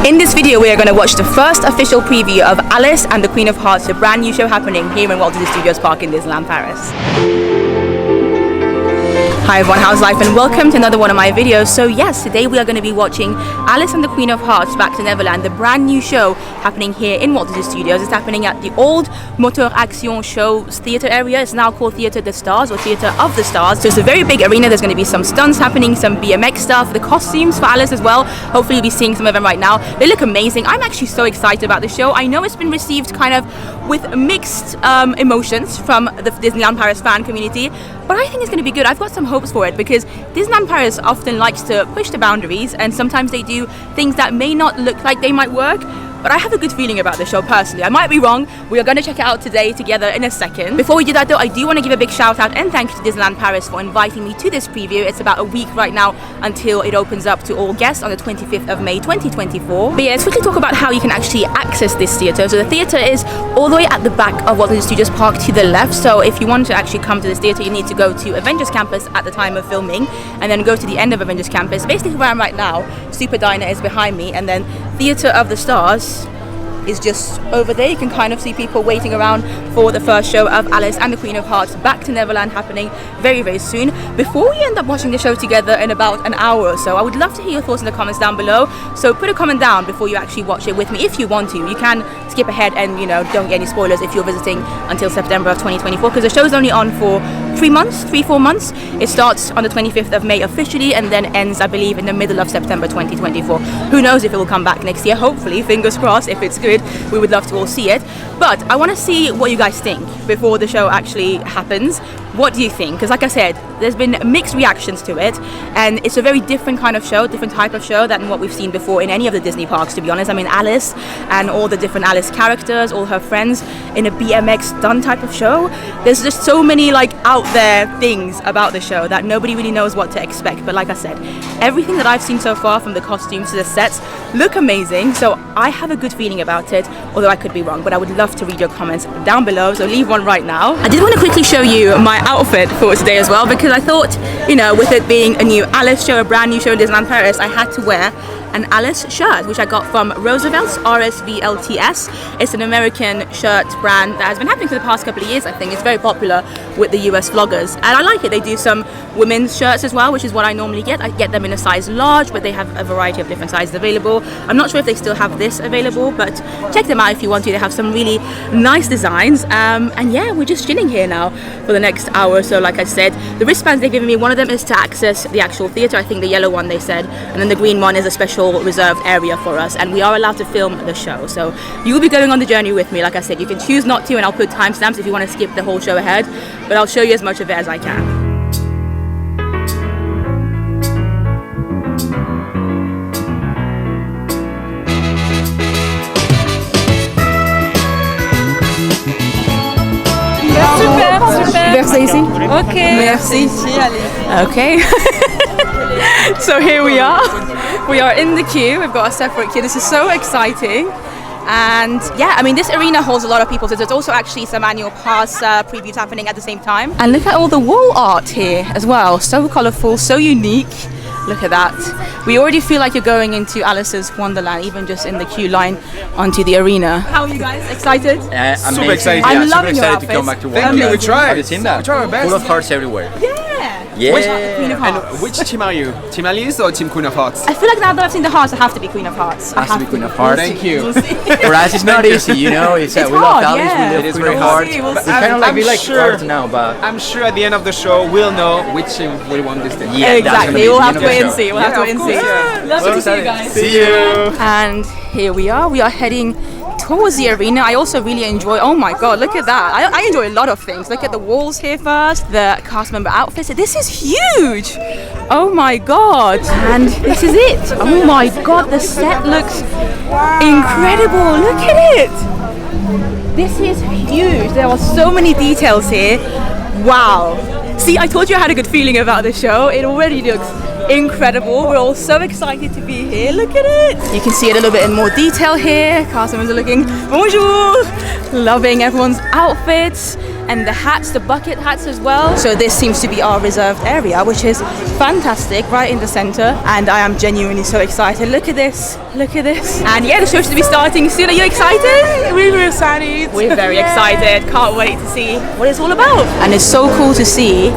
In this video we are going to watch the first official preview of Alice and the Queen of Hearts, the brand new show happening here in Walt Disney Studios Park in Disneyland Paris. Hi everyone, how's life and welcome to another one of my videos. So yes, today we are going to be watching Alice and the Queen of Hearts Back to Neverland, the brand new show happening here in Walt Disney Studios. It's happening at the old Motor Action Show theatre area. It's now called Theatre des Stars or Theatre of the Stars. So it's a very big arena. There's going to be some stunts happening, some BMX stuff, the costumes for Alice as well. Hopefully you'll be seeing some of them right now. They look amazing. I'm actually so excited about the show. I know it's been received kind of with mixed emotions from the Disneyland Paris fan community, but I think it's going to be good. I've got some hopes for it because Disneyland Paris often likes to push the boundaries, and sometimes they do things that may not look like they might work. But I have a good feeling about the show personally. I might be wrong. We are going to check it out today together in a second. Before we do that though, I do want to give a big shout out and thank you to Disneyland Paris for inviting me to this preview. It's about a week right now until it opens up to all guests on the 25th of May 2024. But yeah, let's quickly talk about how you can actually access this theatre. So the theatre is all the way at the back of Walt Disney Studios Park to the left. So if you want to actually come to this theatre, you need to go to Avengers Campus at the time of filming and then go to the end of Avengers Campus. Basically where I'm right now, Super Diner is behind me, and then Theatre of the Stars is just over there. You can kind of see people waiting around for the first show of Alice and the Queen of Hearts Back to Neverland happening very, very soon. Before we end up watching the show together in about an hour or so, I would love to hear your thoughts in the comments down below. So put a comment down before you actually watch it with me if you want to. You can skip ahead and, you know, don't get any spoilers if you're visiting until September of 2024, because the show is only on for 3-4 months. It starts on the 25th of May officially and then ends, I believe, in the middle of September 2024. Who knows if it will come back next year. Hopefully, fingers crossed. If it's good, we would love to all see it. But I want to see what you guys think before the show actually happens. What do you think? Because like I said, there's been mixed reactions to it, and it's a very different kind of show, different type of show than what we've seen before in any of the Disney parks, to be honest. I mean, Alice and all the different Alice characters, all her friends in a BMX stunt type of show. There's just so many like out there things about the show that nobody really knows what to expect. But like I said, everything that I've seen so far, from the costumes to the sets, look amazing. So I have a good feeling about it, although I could be wrong. But I would love to read your comments down below, so leave one right now. I did want to quickly show you my outfit for today as well, because I thought, you know, with it being a new Alice show, a brand new show in Disneyland Paris, I had to wear an Alice shirt, which I got from Roosevelt's, RSVLTS. It's an American shirt brand that has been happening for the past couple of years. I think it's very popular with the US vloggers, and I like it. They do some women's shirts as well, which is what I normally get. I get them in a size large, but they have a variety of different sizes available. I'm not sure if they still have this available, but check them out if you want to. They have some really nice designs, and yeah, we're just chilling here now for the next hour or so. Like I said, the wristbands they've given me, one of them is to access the actual theatre, I think the yellow one they said, and then the green one is a special reserved area for us, and we are allowed to film the show. So you will be going on the journey with me. Like I said, you can choose not to, and I'll put timestamps if you want to skip the whole show ahead, but I'll show you as much of it as I can. Super ici. Ok. Merci. Okay. So here we are. We are in the queue. We've got a separate queue. This is so exciting. And yeah, I mean, this arena holds a lot of people, so there's also actually some annual pass previews happening at the same time. And look at all the wall art here as well. So colourful, so unique. Look at that. We already feel like you're going into Alice's Wonderland, even just in the queue line onto the arena. How are you guys? Excited? I'm super excited. I'm super loving your excited to come back to outfits. Wonderland. Thank you. We tried. Have you seen that? We tried our best. Full of hearts everywhere. Yeah. Queen of Hearts. And which team are you? Team Alice or Team Queen of Hearts? I feel like now that I've seen the hearts, I have to be Queen of Hearts. Has to be Queen of Hearts. Thank you. For us, it's not easy, you know. It's we love hard, Alice, yeah. we love It is Queen very of hard. Hearts. We'll We kind of like, we like sure. hearts now, but I'm sure at the end of the show we'll know which team will win this thing. yeah, Exactly. We'll have to wait and see. see. We'll have to wait and see. Yeah. Lovely to see you guys. See you. And here we are. We are heading towards the arena. I also really enjoy, oh my god, look at that. I enjoy a lot of things. Look at the walls here first, the cast member outfits. This is huge. Oh my god. And this is it. Oh my god, the set looks incredible. Look at it. This is huge. There are so many details here. Wow. See, I told you I had a good feeling about the show. It already looks incredible. We're all so excited to be here. Look at it. You can see a little bit in more detail here. Cast members are looking bonjour, loving everyone's outfits. and the hats, the bucket hats as well. So this seems to be our reserved area, which is fantastic, right in the center. And I am genuinely so excited. Look at this, look at this. And yeah, the show should be starting soon. Are you excited? We're excited. We're very excited. Can't wait to see what it's all about. And it's so cool to see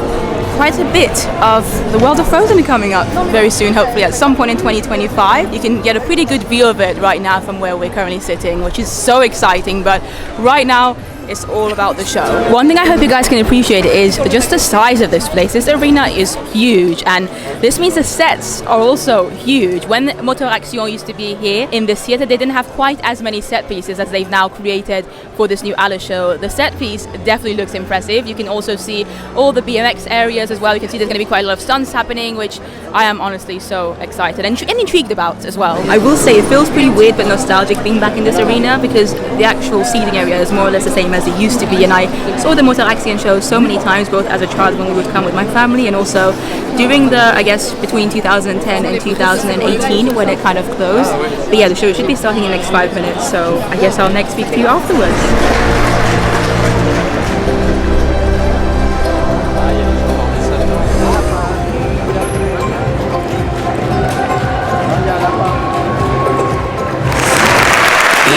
quite a bit of the world of Frozen coming up very soon, hopefully at some point in 2025. You can get a pretty good view of it right now from where we're currently sitting, which is so exciting. But right now, it's all about the show. One thing I hope you guys can appreciate is just the size of this place. This arena is huge, and this means the sets are also huge. When Motor Action used to be here in this theater, they didn't have quite as many set pieces as they've now created for this new Alice show. The set piece definitely looks impressive. You can also see all the BMX areas as well. You can see there's going to be quite a lot of stunts happening, which I am honestly so excited and intrigued about as well. I will say it feels pretty weird but nostalgic being back in this arena, because the actual seating area is more or less the same as it used to be, and I saw the Motor Action show so many times, both as a child when we would come with my family, and also during the, I guess, between 2010 and 2018 when it kind of closed. But yeah, the show should be starting in the next 5 minutes, so I guess I'll next speak to you afterwards.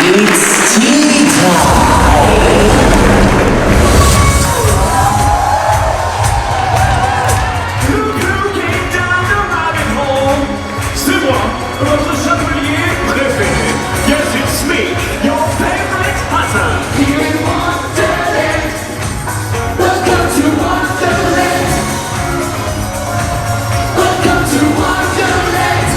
It's tea time! Coucou came down the rabbit hole. C'est moi, votre chapelier préféré. Yes, it's me, your favorite Hassan. Here in Wonderland. Welcome to Wonderland. Welcome to Wonderland.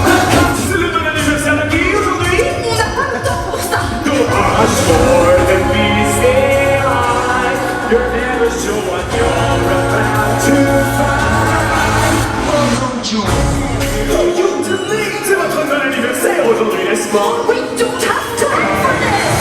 Welcome to... C'est le bon anniversaire de qui aujourd'hui? On n'a pas le temps pour ça. Go much more than meets the eye. You're never sure what you're about to find. Oh, you delete. C'est votre bon anniversaire aujourd'hui, n'est-ce pas? We don't have time for this.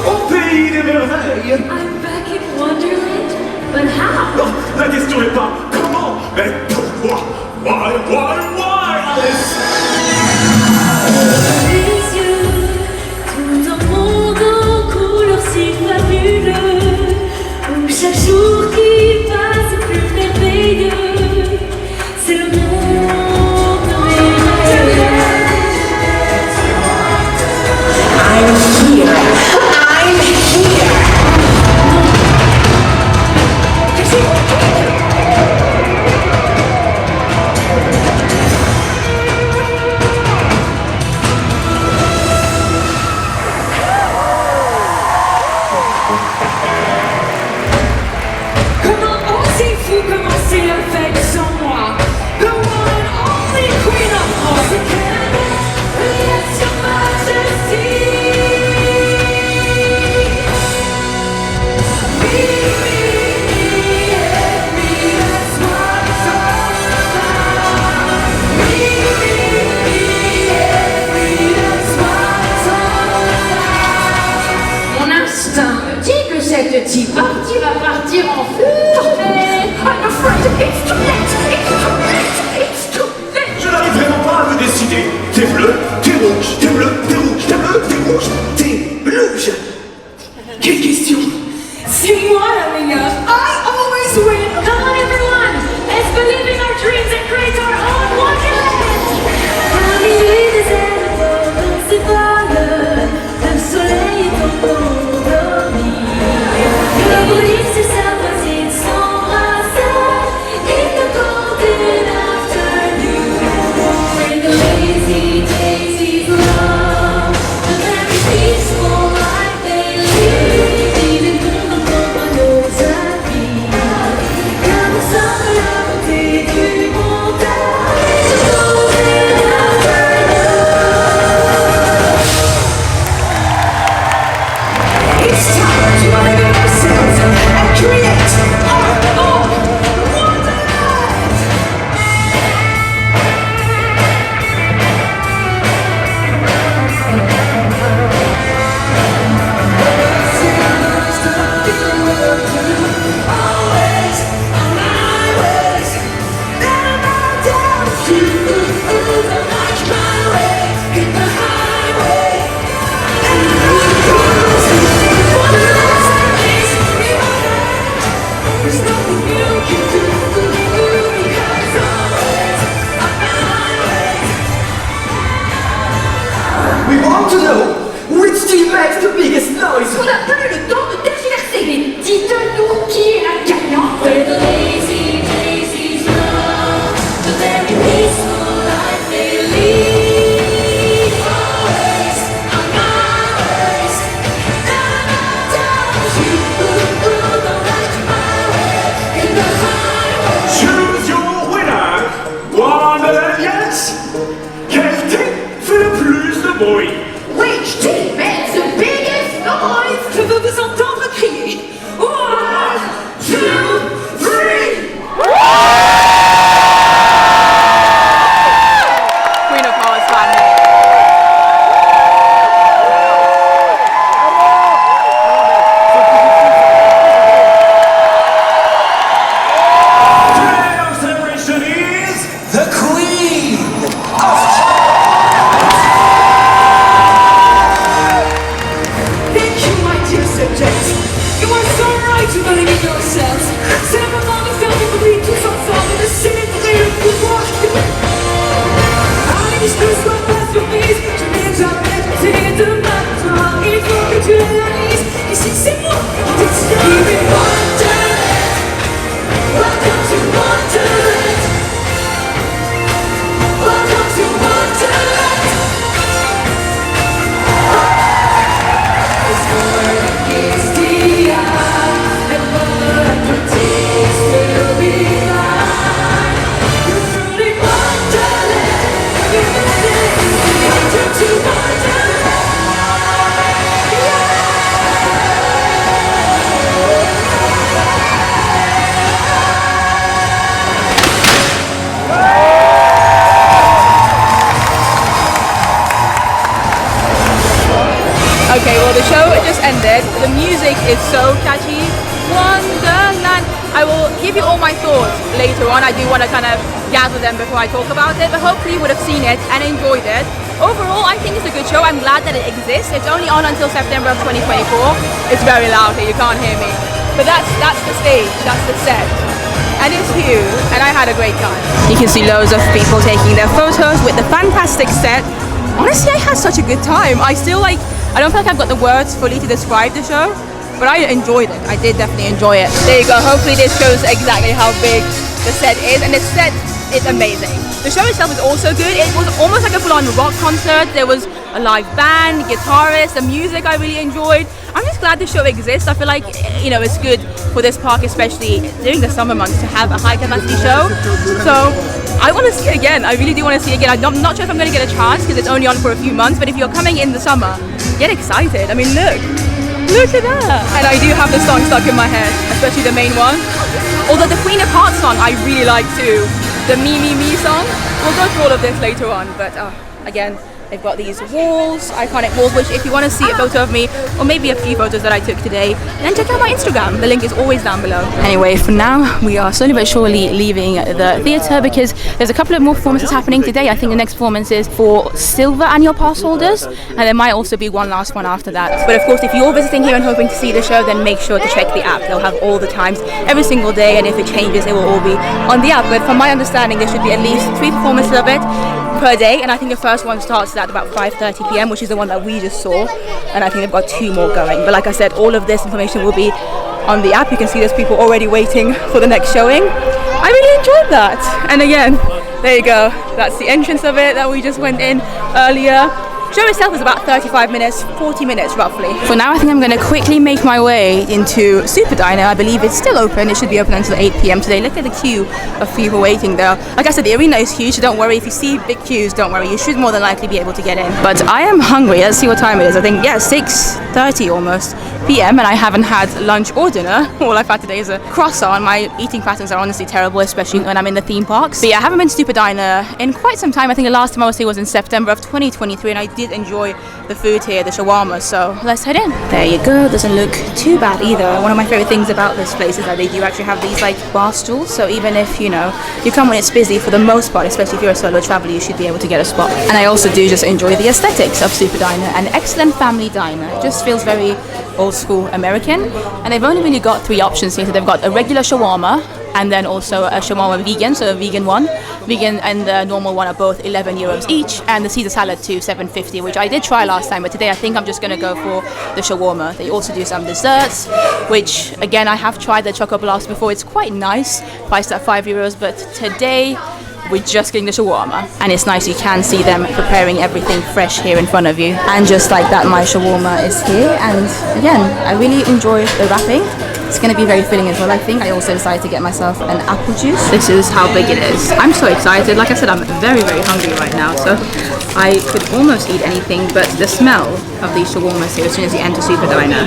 Au pays des merveilles. I'm back in Wonderland, but how? Non, la question n'est pas comment, mais pourquoi. Why, Alice? Les yeux, tout un monde en couleurs si fabuleux, où chaque jour qui passe est plus merveilleux. C'est le monde de mes rêves. I'm here! I'm here! Comment osez-vous commencer la fête sans moi? The one and only Queen of Hearts. Yes, your majesty. Me, that's what it's all about. Me, that's what it's all about. Mon instinct me dit que cette tea party va partir en fumée. I'm afraid it's too late. It's too late. It's too late. Je n'arrive vraiment pas à me décider. T'es bleu, t'es rouge, t'es bleu, t'es rouge, t'es bleu, t'es rouge, t'es rouge. Quelle question? C'est moi la meilleure. I always win. Come on everyone, let's believe in our dreams and create our own Wonderland. Parmi les déserts dans ces voiles, le soleil est encore endormi. La brise et sa voisine s'embrassent in the golden afternoon. In the lazy daisies long, the very peaceful life they live, even through the moment of vie. Car nous sommes la beauté du monde, the golden afternoon. It's time to live in ourselves. dites-nous qui est la gagnante. We're the lazy daisies love, the very peaceful life they lead. Always on my ways, down you the right my way in the highway. Choose your winner. Wonderland, yes. Quel team fait le plus de bruit? Which team makes the biggest noise? Je veux vous entendre crier. 1, 2, 3. Queen of Hearts fan. Today our celebration is The Queen Thank you, my dear subjects. You are so right to believe in yourselves. C'est le moment de faire du bruit tous ensemble et de célébrer le pouvoir que... Allez, je te sois pas surprise, je n'ai jamais douté de ma victoire. Il faut que tu l'analyses, ici c'est moi, Disney. Give it Wonderland. Welcome to Wonderland. Welcome to Wonderland. This world is the eye, and what protects will be mine. You're truly Wonderland. Welcome to Wonderland. Okay, well the show just ended. The music is so catchy. Wonderland. I will give you all my thoughts later on. I do want to kind of gather them before I talk about it, but hopefully you would have seen it and enjoyed it. Overall, I think it's a good show. I'm glad that it exists. It's only on until September of 2024. It's very loud here, you can't hear me. But that's the stage, that's the set. And it's huge, and I had a great time. You can see loads of people taking their photos with the fantastic set. Honestly, I had such a good time. I don't feel like I've got the words fully to describe the show, but I enjoyed it. I did definitely enjoy it. There you go. Hopefully this shows exactly how big the set is, and the set is amazing. The show itself is also good. It was almost like a full-on rock concert. There was a live band, guitarist, the music I really enjoyed. I'm just glad the show exists. I feel like, you know, it's good for this park, especially during the summer months, to have a high-capacity show. So I want to see it again. I really do want to see it again. I'm not sure if I'm going to get a chance because it's only on for a few months, but if you're coming in the summer, get excited. I mean, look at that. And I do have the song stuck in my head, especially the main one. Although the Queen of Hearts song I really like too. The Me Me Me song. We'll go through all of this later on, but again, they've got these walls, iconic walls, which if you want to see a photo of me, or maybe a few photos that I took today, then check out my Instagram. The link is always down below. Anyway, for now, we are slowly but surely leaving the theatre because there's a couple of more performances happening today. I think the next performance is for silver annual pass holders, and there might also be one last one after that. But of course, if you're visiting here and hoping to see the show, then make sure to check the app. They'll have all the times every single day, and if it changes, it will all be on the app. But from my understanding, there should be at least 3 performances of it per day, and I think the first one starts at about 5:30 p.m, which is the one that we just saw, and I think they've got 2 more going. But like I said, all of this information will be on the app. You can see there's people already waiting for the next showing. I really enjoyed that, and again, there you go, that's the entrance of it that we just went in earlier. The show itself is about 35 minutes, 40 minutes roughly. For now, I think I'm going to quickly make my way into Super Diner. I believe it's still open. It should be open until 8 p.m. today. Look at the queue of people waiting there. Like I said, the arena is huge, so don't worry. If you see big queues, don't worry. You should more than likely be able to get in. But I am hungry. Let's see what time it is. I think, yeah, 6:30 almost p.m. and I haven't had lunch or dinner. All I've had today is a croissant. My eating patterns are honestly terrible, especially when I'm in the theme parks. But yeah, I haven't been to Super Diner in quite some time. I think the last time I was here was in September of 2023, and I did enjoy the food here, the shawarma, so let's head in. There you go, doesn't look too bad either. One of my favorite things about this place is that they do actually have these like bar stools, so even if, you know, you come when it's busy, for the most part, especially if you're a solo traveler, you should be able to get a spot. And I also do just enjoy the aesthetics of Super Diner, an excellent family diner. It just feels very old school American, and they've only really got 3 options here. So they've got a regular shawarma, and then also a shawarma vegan, so a vegan one. Vegan and the normal one are both 11 euros each, and the Caesar salad too, 7.50, which I did try last time, but today I think I'm just going to go for the shawarma. They also do some desserts, which again I have tried the choco blast before. It's quite nice, priced at 5 euros, but today we're just getting the shawarma, and it's nice, you can see them preparing everything fresh here in front of you. And just like that, my shawarma is here, and again I really enjoy the wrapping. It's going to be very filling as well. I think I also decided to get myself an apple juice. This is how big it is. I'm so excited. Like I said, I'm very hungry right now, so I could almost eat anything, but the smell of these shawarmas here as soon as you enter Super Diner,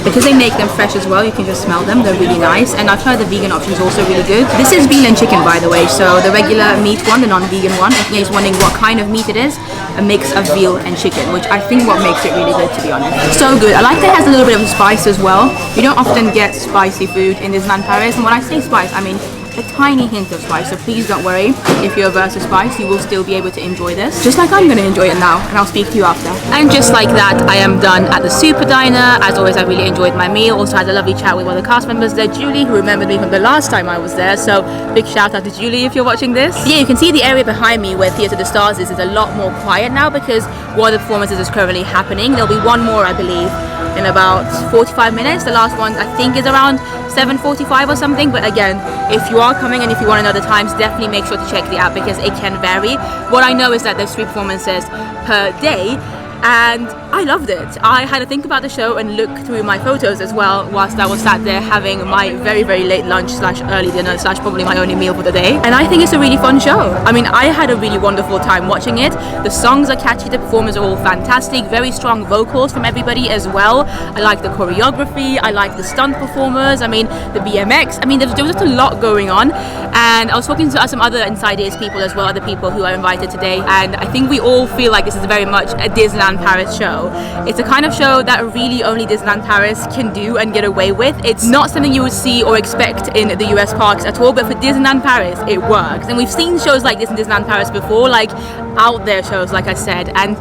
because they make them fresh as well, you can just smell them. They're really nice, and I've tried the vegan options also really good. This is veal and chicken, by the way, so the regular meat one, the non-vegan one, if you're wondering what kind of meat it is, a mix of veal and chicken, which I think what makes it really good, to be honest. So good. I like that it has a little bit of spice as well. You don't often get spicy food in Disneyland Paris, and when I say spice, I mean a tiny hint of spice, so please don't worry if you're averse to spice, you will still be able to enjoy this, just like I'm going to enjoy it now, and I'll speak to you after. And just like that, I am done at the Super Diner. As always, I really enjoyed my meal. Also had a lovely chat with one of the cast members there, Julie, who remembered me from the last time I was there, so big shout out to Julie if you're watching this. Yeah, you can see the area behind me where Theatre of the Stars is a lot more quiet now, because one of the performances is currently happening. There'll be one more, I believe, in about 45 minutes. The last one I think is around 7:45 or something, but again, if you are coming and if you want to know the times, definitely make sure to check the app, because it can vary. What I know is that there's 3 performances per day, and I loved it. I had to think about the show and look through my photos as well whilst I was sat there having my very late lunch / early dinner / probably my only meal for the day, and I think it's a really fun show. I mean, I had a really wonderful time watching it. The songs are catchy, the performers are all fantastic, very strong vocals from everybody as well. I like the choreography, I like the stunt performers, I mean the BMX, I mean there was just a lot going on. And I was talking to some other Inside Ears people as well, other people who are invited today, and I think we all feel like this is very much a Disneyland Paris show. It's a kind of show that really only Disneyland Paris can do and get away with. It's not something you would see or expect in the US parks at all, but for Disneyland Paris it works. And we've seen shows like this in Disneyland Paris before, like out there shows, like I said, and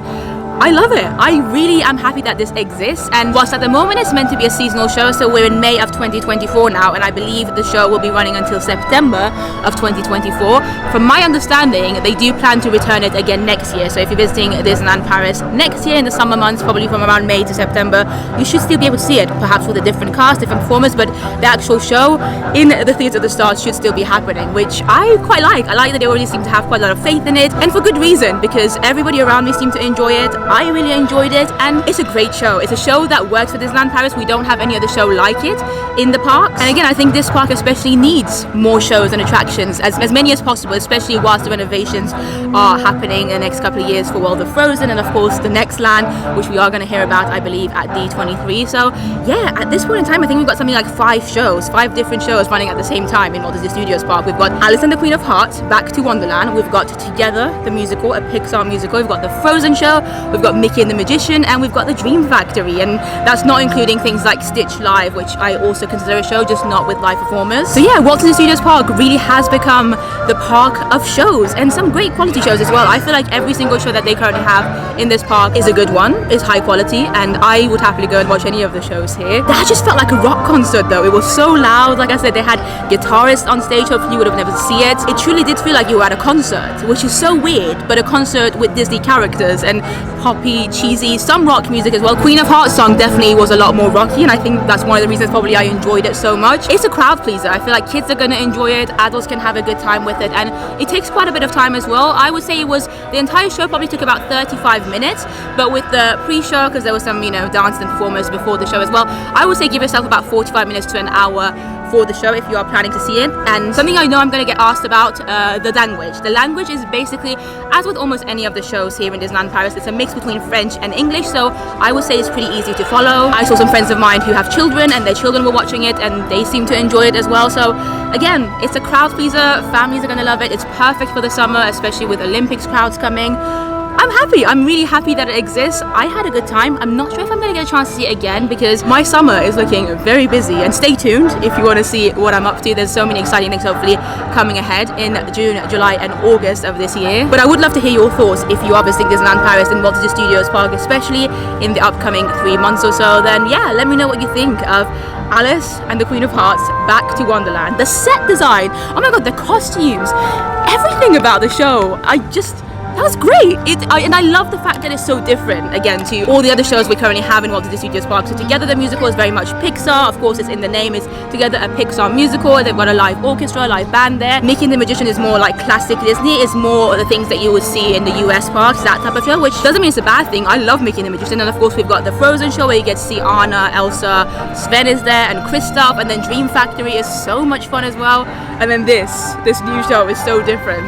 I love it. I really am happy that this exists, and whilst at the moment it's meant to be a seasonal show, so we're in May of 2024 now, and I believe the show will be running until September of 2024. From my understanding, they do plan to return it again next year, so if you're visiting Disneyland Paris next year in the summer months, probably from around May to September, you should still be able to see it, perhaps with a different cast, different performers, but the actual show in the Theatre of the Stars should still be happening, which I quite like. I like that they already seem to have quite a lot of faith in it, and for good reason, because everybody around me seemed to enjoy it. I really enjoyed it, and it's a great show. It's a show that works for Disneyland Paris. We don't have any other show like it in the park, and again I think this park especially needs more shows and attractions, as many as possible, especially whilst the renovations are happening in the next couple of years for World of Frozen, and of course the next land, which we are going to hear about I believe at D23. So yeah, at this point in time I think we've got something like 5 different shows running at the same time in Walt Disney Studios Park. We've got Alice and the Queen of Hearts, Back to Wonderland, we've got Together the musical, a Pixar musical, we've got the Frozen show, we've got Mickey and the Magician, and we've got the Dream Factory, and that's not including things like Stitch Live, which I also consider a show, just not with live performers. So yeah, Walt Disney Studios Park really has become the park of shows, and some great quality shows as well. I feel like every single show that they currently have in this park is a good one, is high quality, and I would happily go and watch any of the shows here. That just felt like a rock concert though. It was so loud. Like I said, they had guitarists on stage. Hopefully you would have never seen it. It truly did feel like you were at a concert, which is so weird, but a concert with Disney characters and poppy, cheesy, some rock music as well. Queen of Hearts song definitely was a lot more rocky, and I think that's one of the reasons probably I enjoyed it so much. It's a crowd pleaser. I feel like kids are going to enjoy it, adults can have a good time with it, and it takes quite a bit of time as well. I would say it was, the entire show probably took about 35 minutes, but with the pre-show, because there was some, you know, dance and performers before the show as well, I would say give yourself about 45 minutes to an hour for the show if you are planning to see it. And something I know I'm going to get asked about, the language. The language is basically, as with almost any of the shows here in Disneyland Paris, it's a mix between French and English, so I would say it's pretty easy to follow. I saw some friends of mine who have children and their children were watching it and they seem to enjoy it as well. So again, it's a crowd pleaser. Families are going to love it. It's perfect for the summer, especially with Olympics crowds coming. I'm happy. I'm really happy that it exists. I had a good time. I'm not sure if I'm going to get a chance to see it again because my summer is looking very busy. And stay tuned if you want to see what I'm up to. There's so many exciting things hopefully coming ahead in June, July and August of this year. But I would love to hear your thoughts if you are visiting Disneyland Paris and Walt Disney Studios Park, especially in the upcoming 3 months or so. Then yeah, let me know what you think of Alice and the Queen of Hearts back to Wonderland. The set design, oh my god, the costumes, everything about the show, that was great. And I love the fact that it's so different, again, to all the other shows we currently have in Walt Disney Studios Park. So Together the musical is very much Pixar. Of course, it's in the name. It's Together a Pixar musical. They've got a live orchestra, live band there. Mickey and the Magician is more like classic Disney. It's more the things that you would see in the US parks, that type of show, which doesn't mean it's a bad thing. I love Mickey and the Magician. And of course, we've got the Frozen show where you get to see Anna, Elsa, Sven is there, and Kristoff. And then Dream Factory is so much fun as well. And then this new show is so different.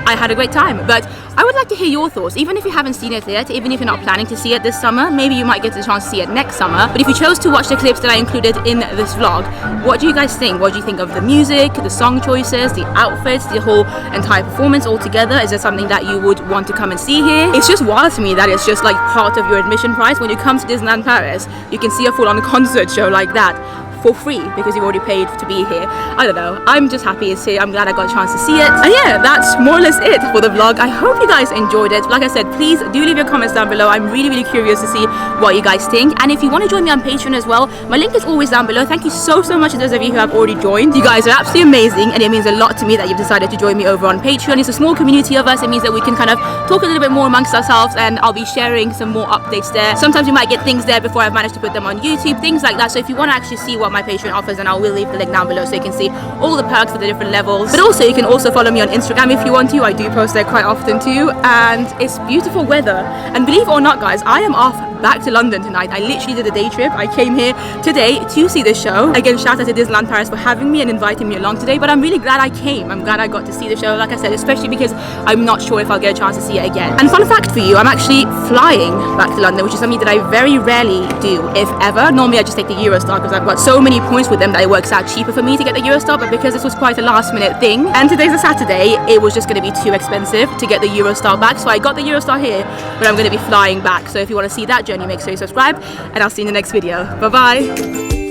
I had a great time, but I would like to hear your thoughts, even if you haven't seen it yet, even if you're not planning to see it this summer. Maybe you might get the chance to see it next summer, but if you chose to watch the clips that I included in this vlog, what do you guys think? What do you think of the music, the song choices, the outfits, the whole entire performance altogether? Is there something that you would want to come and see here? It's just wild to me that it's just like part of your admission price. When you come to Disneyland Paris, you can see a full-on concert show like that for free because you've already paid to be here. I don't know, I'm just happy it's here. I'm glad I got a chance to see it. And yeah, that's more or less it for the vlog. I hope you guys enjoyed it. Like I said, please do leave your comments down below. I'm really curious to see what you guys think. And if you want to join me on Patreon as well, my link is always down below. Thank you so much to those of you who have already joined. You guys are absolutely amazing, and it means a lot to me that you've decided to join me over on Patreon. It's a small community of us. It means that we can kind of talk a little bit more amongst ourselves, and I'll be sharing some more updates there. Sometimes we might get things there before I've managed to put them on YouTube, things like that. So if you want to actually see what my Patreon offers, then I will leave the link down below so you can see all the perks for the different levels. But also you can also follow me on Instagram if you want to. I do post there quite often too, and it's beautiful weather. And believe it or not, guys, I am off back to London tonight. I literally did a day trip. I came here today to see the show. Again, shout out to Disneyland Paris for having me and inviting me along today, but I'm really glad I came. I'm glad I got to see the show, like I said, especially because I'm not sure if I'll get a chance to see it again. And fun fact for you, I'm actually flying back to London, which is something that I very rarely do, if ever. Normally I just take the Eurostar because I've got so many points with them that it works out cheaper for me to get the Eurostar, but because this was quite a last minute thing, and today's a Saturday, it was just going to be too expensive to get the Eurostar back, so I got the Eurostar here, but I'm going to be flying back. So if you want to see that journey, make sure you subscribe, and I'll see you in the next video. Bye bye.